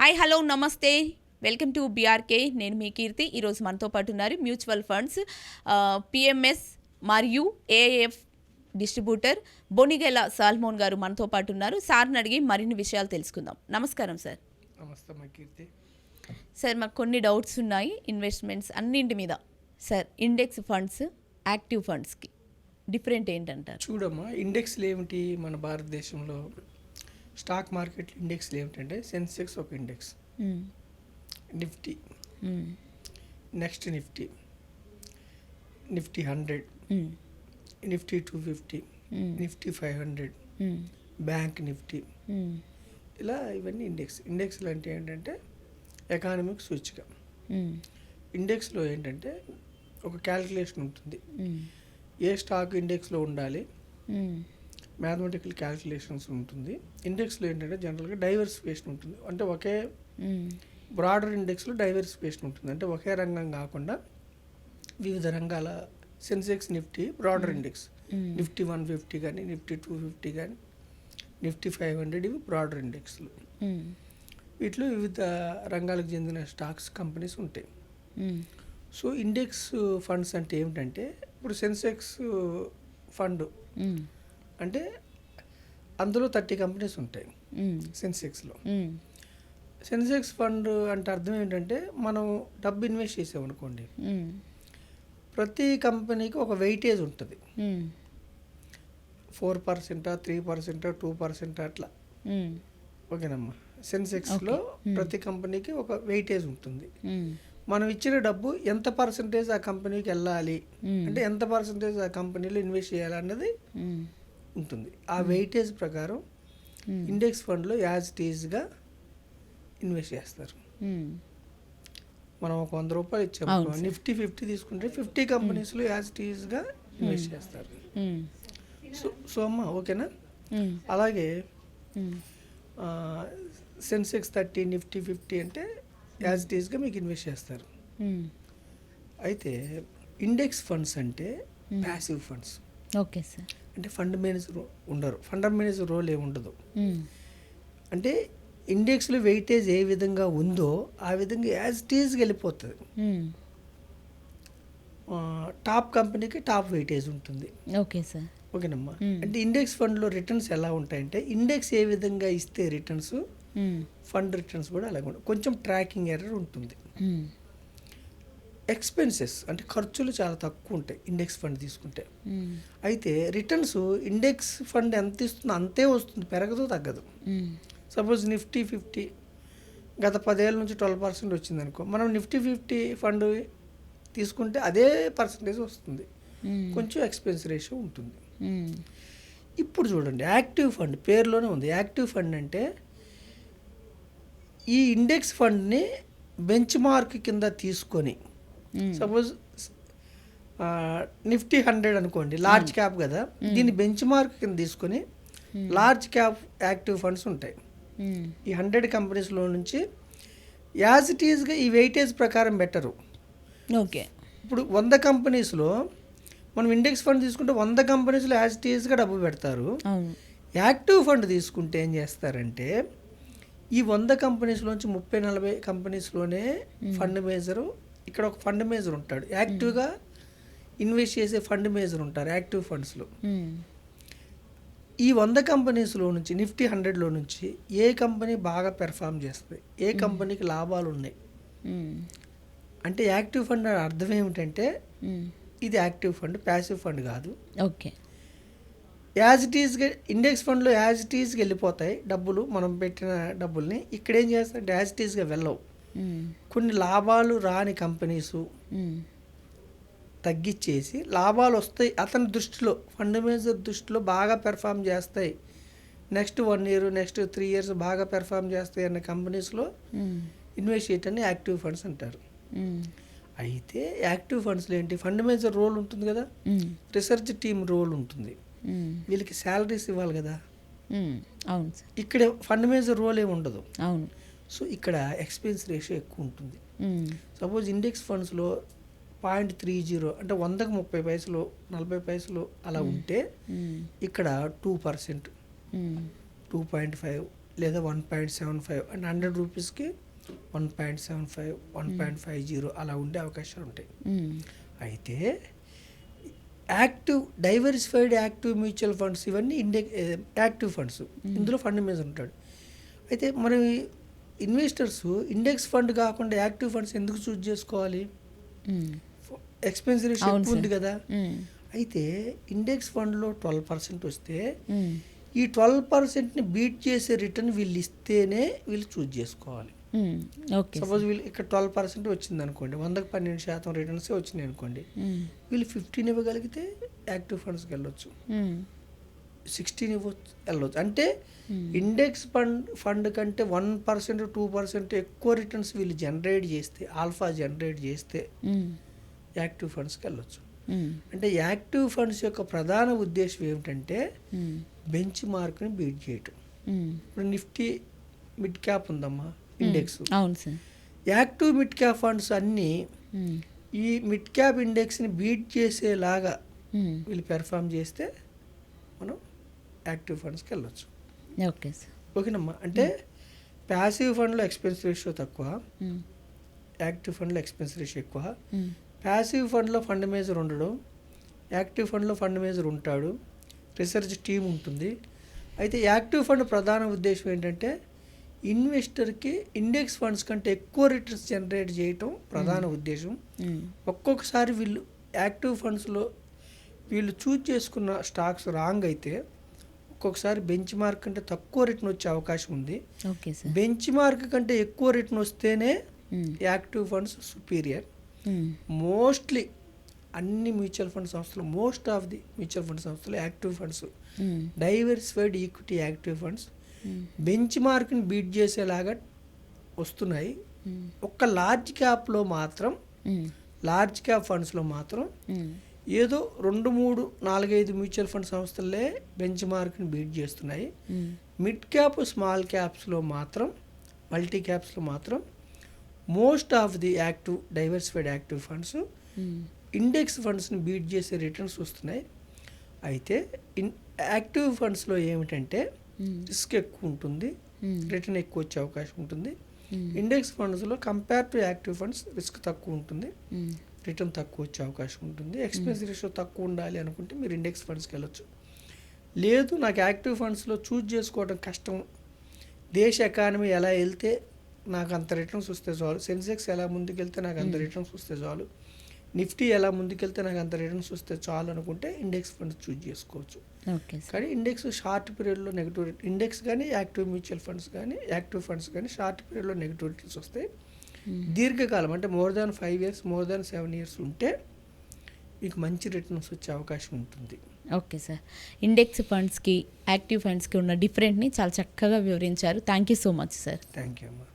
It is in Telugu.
హాయ్ హలో నమస్తే వెల్కమ్ టు బీఆర్కే. నేను మీ కీర్తి. ఈరోజు మనతో పాటు ఉన్నారు మ్యూచువల్ ఫండ్స్ పిఎంఎస్ మరియు ఏఎఫ్ డిస్ట్రిబ్యూటర్ బొనిగెల సాల్మోన్ గారు మనతో పాటు ఉన్నారు. సార్ని అడిగి మరిన్ని విషయాలు తెలుసుకుందాం. నమస్కారం సార్. నమస్తే మా కీర్తి. సార్ మాకు కొన్ని డౌట్స్ ఉన్నాయి ఇన్వెస్ట్మెంట్స్ అన్నింటి మీద. సార్ ఇండెక్స్ ఫండ్స్ యాక్టివ్ ఫండ్స్కి డిఫరెంట్ ఏంటంటారు? చూడమ్మా, ఇండెక్స్లు ఏమిటి? మన భారతదేశంలో స్టాక్ మార్కెట్ ఇండెక్స్లు ఏమిటంటే సెన్సెక్స్ ఒక index, Nifty, next Nifty, Nifty 100, Nifty 250, Nifty 500, bank Nifty, ఇలా ఇవన్నీ ఇండెక్స్లు అంటే ఏంటంటే ఎకానమిక్ సూచిక. ఇండెక్స్లో ఏంటంటే ఒక క్యాలిక్యులేషన్ ఉంటుంది. ఏ స్టాక్ ఇండెక్స్లో ఉండాలి, మ్యాథమెటికల్ క్యాలిక్యులేషన్స్ ఉంటుంది. ఇండెక్స్లో ఏంటంటే జనరల్గా డైవర్సిఫికేషన్ ఉంటుంది. అంటే ఒకే బ్రాడర్ ఇండెక్స్లో డైవర్సిఫికేషన్ ఉంటుంది. అంటే ఒకే రంగం కాకుండా వివిధ రంగాల Sensex Nifty broader index. Nifty 150 కానీ, నిఫ్టీ 250 కానీ, నిఫ్టీ 500 ఇవి బ్రాడర్ ఇండెక్స్లు. వీటిలో వివిధ రంగాలకు చెందిన స్టాక్స్ కంపెనీస్ ఉంటాయి. సో ఇండెక్స్ ఫండ్స్ అంటే ఏమిటంటే, ఇప్పుడు సెన్సెక్స్ ఫండ్ అంటే అందులో 30 కంపెనీస్ ఉంటాయి సెన్సెక్స్లో. సెన్సెక్స్ ఫండ్ అంటే అర్థం ఏంటంటే, మనం డబ్బు ఇన్వెస్ట్ చేసామనుకోండి, ప్రతి కంపెనీకి ఒక వెయిటేజ్ ఉంటుంది. 4%, 3%, 2% అట్లా. ఓకేనమ్మా. సెన్సెక్స్లో ప్రతి కంపెనీకి ఒక వెయిటేజ్ ఉంటుంది. మనం ఇచ్చిన డబ్బు ఎంత పర్సంటేజ్ ఆ కంపెనీకి వెళ్ళాలి, అంటే ఎంత పర్సంటేజ్ ఆ కంపెనీలో ఇన్వెస్ట్ చేయాలి అన్నది ఉంటుంది. ఆ వెయిటేజ్ ప్రకారం ఇండెక్స్ ఫండ్లో యాజ్ ఇట్ ఈజ్గా ఇన్వెస్ట్ చేస్తారు. మనం ఒక 100 రూపాయలు ఇచ్చాము, నిఫ్టీ 50 తీసుకుంటే 50 కంపెనీస్లో యాజ్ ఇట్ ఈజ్గా ఇన్వెస్ట్ చేస్తారు. సో అమ్మ ఓకేనా. అలాగే సెన్సెక్స్ 30, నిఫ్టీ 50 అంటే యాజ్ ఇట్ ఈజ్గా మీకు ఇన్వెస్ట్ చేస్తారు. అయితే ఇండెక్స్ ఫండ్స్ అంటే ప్యాసివ్ ఫండ్స్. Okay sir. అంటే ఫండ్ మేనేజర్ ఉండరు, ఫండ్ మేనేజర్ రోల్ ఏమి ఉండదు. అంటే ఇండెక్స్లో వెయిటేజ్ ఏ విధంగా ఉందో ఆ విధంగా యాజ్ ఇట్ ఈజ్గా వెళ్ళిపోతుంది. టాప్ కంపెనీకి టాప్ వెయిటేజ్ ఉంటుంది. Okay sir. ఓకేనమ్మా. అంటే ఇండెక్స్ ఫండ్లో రిటర్న్స్ ఎలా ఉంటాయంటే, ఇండెక్స్ ఏ విధంగా ఇస్తే రిటర్న్స్, ఫండ్ రిటర్న్స్ కూడా అలాగే ఉంటాయి. కొంచెం ట్రాకింగ్ ఎర్రర్ ఉంటుంది. ఎక్స్పెన్సెస్ అంటే ఖర్చులు చాలా తక్కువ ఉంటాయి ఇండెక్స్ ఫండ్ తీసుకుంటే. అయితే రిటర్న్స్ ఇండెక్స్ ఫండ్ ఎంత ఇస్తుందో అంతే వస్తుంది, పెరగదు తగ్గదు. సపోజ్ నిఫ్టీ 50 గత 10 ఏళ్ళ నుంచి 12% వచ్చింది అనుకో, మనం నిఫ్టీ 50 ఫండ్ తీసుకుంటే అదే పర్సంటేజ్ వస్తుంది. కొంచెం ఎక్స్పెన్స్ రేషియో ఉంటుంది. ఇప్పుడు చూడండి, యాక్టివ్ ఫండ్ పేరులోనే ఉంది. యాక్టివ్ ఫండ్ అంటే ఈ ఇండెక్స్ ఫండ్ని బెంచ్ మార్క్ కింద తీసుకొని, సపోజ్ నిఫ్టీ 100 అనుకోండి, లార్జ్ క్యాప్ కదా, దీన్ని బెంచ్ మార్క్ కింద తీసుకొని లార్జ్ క్యాప్ యాక్టివ్ ఫండ్స్ ఉంటాయి. ఈ 100 కంపెనీస్లో నుంచి యాజ్ ఇట్ ఈజ్గా ఈ వెయిటేజ్ ప్రకారం బెటరు. ఓకే. ఇప్పుడు 100 కంపెనీస్లో మనం ఇండెక్స్ ఫండ్ తీసుకుంటే 100 కంపెనీస్లో యాజ్ ఇట్ ఈజ్గా డబ్బు పెడతారు. యాక్టివ్ ఫండ్ తీసుకుంటే ఏం చేస్తారంటే, ఈ 100 కంపెనీస్లోంచి 30-40 కంపెనీస్లోనే ఫండ్ మేనేజరు, ఇక్కడ ఒక ఫండ్ మేనేజర్ ఉంటాడు, యాక్టివ్గా ఇన్వెస్ట్ చేసే ఫండ్ మేనేజర్ ఉంటారు యాక్టివ్ ఫండ్స్లో. ఈ 100 కంపెనీస్లో నుంచి, నిఫ్టీ 100లో నుంచి ఏ కంపెనీ బాగా పెర్ఫామ్ చేస్తుంది, ఏ కంపెనీకి లాభాలు ఉన్నాయి అంటే యాక్టివ్ ఫండ్ అర్థం ఏమిటంటే, ఇది యాక్టివ్ ఫండ్, ప్యాసివ్ ఫండ్ కాదు. ఓకే. యాజ్ ఇట్ ఈజ్గా ఇండెక్స్ ఫండ్లో యాజ్ ఇట్ ఈజ్గా వెళ్ళిపోతాయి డబ్బులు, మనం పెట్టిన డబ్బుల్ని. ఇక్కడ ఏం చేస్తారంటే యాజ్ ఇట్ ఈజ్గా వెళ్ళవు. కొన్ని లాభాలు రాని కంపెనీసు తగ్గించేసి లాభాలు వస్తాయి అతని దృష్టిలో, ఫండ్ మేనేజర్ దృష్టిలో బాగా పెర్ఫామ్ చేస్తాయి, నెక్స్ట్ 1 ఇయర్, నెక్స్ట్ 3 ఇయర్స్ బాగా పెర్ఫామ్ చేస్తాయి అన్న కంపెనీస్లో ఇన్వెస్ట్ చేయటాన్ని యాక్టివ్ ఫండ్స్ అంటారు. అయితే యాక్టివ్ ఫండ్స్లో ఏంటి, ఫండ్ మేనేజర్ రోల్ ఉంటుంది కదా, రీసెర్చ్ టీమ్ రోల్ ఉంటుంది, వీళ్ళకి శాలరీస్ ఇవ్వాలి కదా. అవును. ఇక్కడ ఫండ్ మేనేజర్ రోల్ ఏమి ఉండదు. అవును. సో ఇక్కడ ఎక్స్పెన్స్ రేషియో ఎక్కువ ఉంటుంది. సపోజ్ ఇండెక్స్ ఫండ్స్లో 0.30 అంటే 100కి 30 పైసలు 40 పైసలు అలా ఉంటే, ఇక్కడ 2%, 2.5 లేదా 1.75 అండ్ 100 రూపీస్కి 1.75 1.50 అలా ఉండే అవకాశాలు ఉంటాయి. అయితే డైవర్సిఫైడ్ యాక్టివ్ మ్యూచువల్ ఫండ్స్ ఇవన్నీ యాక్టివ్ ఫండ్స్, ఇందులో ఫండ్ మీద ఉంటాడు. అయితే మరి ఇన్వెస్టర్స్ ఇండెక్స్ ఫండ్ కాకుండా యాక్టివ్ ఫండ్స్ ఎందుకు చూస్ చేసుకోవాలి? ఎక్స్పెన్స్ రేషియో ఎక్కువ ఉంది కదా. అయితే ఇండెక్స్ ఫండ్లో 12% వస్తే ఈ 12%ని బీట్ చేసే రిటర్న్ వీళ్ళు ఇస్తేనే వీళ్ళు చూస్ చేసుకోవాలి. సపోజ్ వీళ్ళు ఇక్కడ 12% వచ్చింది అనుకోండి, 100కి 12% రిటర్న్స్ వచ్చినాయి అనుకోండి, వీళ్ళు 15 ఇవ్వగలిగితే యాక్టివ్ ఫండ్స్కి వెళ్ళొచ్చు, 16 వెళ్ళొచ్చు. అంటే ఇండెక్స్ ఫండ్ కంటే 1% 2% ఎక్కువ రిటర్న్స్ వీళ్ళు జనరేట్ చేస్తే, ఆల్ఫా జనరేట్ చేస్తే యాక్టివ్ ఫండ్స్కి వెళ్ళొచ్చు. అంటే యాక్టివ్ ఫండ్స్ యొక్క ప్రధాన ఉద్దేశం ఏమిటంటే బెంచ్ మార్క్ని బీట్ చేయటం. ఇప్పుడు నిఫ్టీ మిడ్ క్యాప్ ఉందమ్మా index, active mid cap funds అన్నీ ఈ మిడ్ క్యాప్ ఇండెక్స్ని బీట్ చేసేలాగా వీళ్ళు పెర్ఫామ్ చేస్తే మనం యాక్టివ్ ఫండ్స్కి వెళ్ళొచ్చు. Okay sir. ఓకేనమ్మా. అంటే ప్యాసివ్ ఫండ్లో ఎక్స్పెన్స్ రేషియో తక్కువ, యాక్టివ్ ఫండ్లో ఎక్స్పెన్స్ రేషియో ఎక్కువ. ప్యాసివ్ ఫండ్లో ఫండ్ మేనేజర్ ఉండడు, యాక్టివ్ ఫండ్లో ఫండ్ మేనేజర్ ఉంటాడు, రీసెర్చ్ టీం ఉంటుంది. అయితే యాక్టివ్ ఫండ్ ప్రధాన ఉద్దేశం ఏంటంటే ఇన్వెస్టర్కి ఇండెక్స్ ఫండ్స్ కంటే ఎక్కువ రిటర్న్స్ జనరేట్ చేయటం ప్రధాన ఉద్దేశం. ఒక్కొక్కసారి వీళ్ళు యాక్టివ్ ఫండ్స్లో వీళ్ళు చూజ్ చేసుకున్న స్టాక్స్ రాంగ్ అయితే ఒక్కొక్కసారి బెంచ్ మార్క్ కంటే తక్కువ రిటర్న్ వచ్చే అవకాశం ఉంది. బెంచ్ మార్క్ కంటే ఎక్కువ రిటర్న్ వస్తేనే యాక్టివ్ ఫండ్స్ సుపీరియర్. మోస్ట్లీ అన్ని మ్యూచువల్ ఫండ్ సంస్థలు, most of the mutual fund సంస్థలు active funds, diversified equity active funds బెంచ్ మార్క్ని బీట్ చేసేలాగా వస్తున్నాయి. ఒక్క లార్జ్ క్యాప్లో మాత్రం, లార్జ్ క్యాప్ ఫండ్స్లో మాత్రం ఏదో 2, 3, 4, 5 మ్యూచువల్ ఫండ్ సంస్థలే బెంచ్ మార్క్ని బీట్ చేస్తున్నాయి. మిడ్ క్యాప్, స్మాల్ క్యాప్స్లో మాత్రం, మల్టీ క్యాప్స్లో మాత్రం most of the diversified active funds index ఫండ్స్ని బీట్ చేసే రిటర్న్స్ వస్తున్నాయి. అయితే యాక్టివ్ ఫండ్స్లో ఏమిటంటే రిస్క్ ఎక్కువ ఉంటుంది, రిటర్న్ ఎక్కువ వచ్చే అవకాశం ఉంటుంది. ఇండెక్స్ ఫండ్స్లో compare to active funds risk తక్కువ ఉంటుంది, రిటర్న్ తక్కువ వచ్చే అవకాశం ఉంటుంది. ఎక్స్పెన్స్ రేషియో తక్కువ ఉండాలి అనుకుంటే మీరు ఇండెక్స్ ఫండ్స్కి వెళ్ళొచ్చు. లేదు నాకు యాక్టివ్ ఫండ్స్లో చూజ్ చేసుకోవడం కష్టం, దేశ ఎకానమీ ఎలా వెళ్తే నాకు అంత రిటర్న్స్ వస్తే చాలు, సెన్సెక్స్ ఎలా ముందుకెళ్తే నాకు అంత రిటర్న్స్ వస్తే చాలు, నిఫ్టీ ఎలా ముందుకెళ్తే నాకు అంత రిటర్న్స్ వస్తే చాలు అనుకుంటే ఇండెక్స్ ఫండ్స్ చూజ్ చేసుకోవచ్చు. కానీ ఇండెక్స్ షార్ట్ పీరియడ్లో నెగిటివ్, ఇండెక్స్ కానీ యాక్టివ్ మ్యూచువల్ ఫండ్స్ కానీ యాక్టివ్ ఫండ్స్ కానీ షార్ట్ పీరియడ్లో నెగిటివ్ రిటర్న్స్ వస్తాయి. దీర్ఘకాలం అంటే more than 5 years, more than 7 years ఉంటే మీకు మంచి రిటర్న్స్ వచ్చే అవకాశం ఉంటుంది. Okay sir. ఇండెక్స్ ఫండ్స్కి యాక్టివ్ ఫండ్స్కి ఉన్న డిఫరెంట్ని చాలా చక్కగా వివరించారు. Thank you so much sir. Thank you అమ్మా.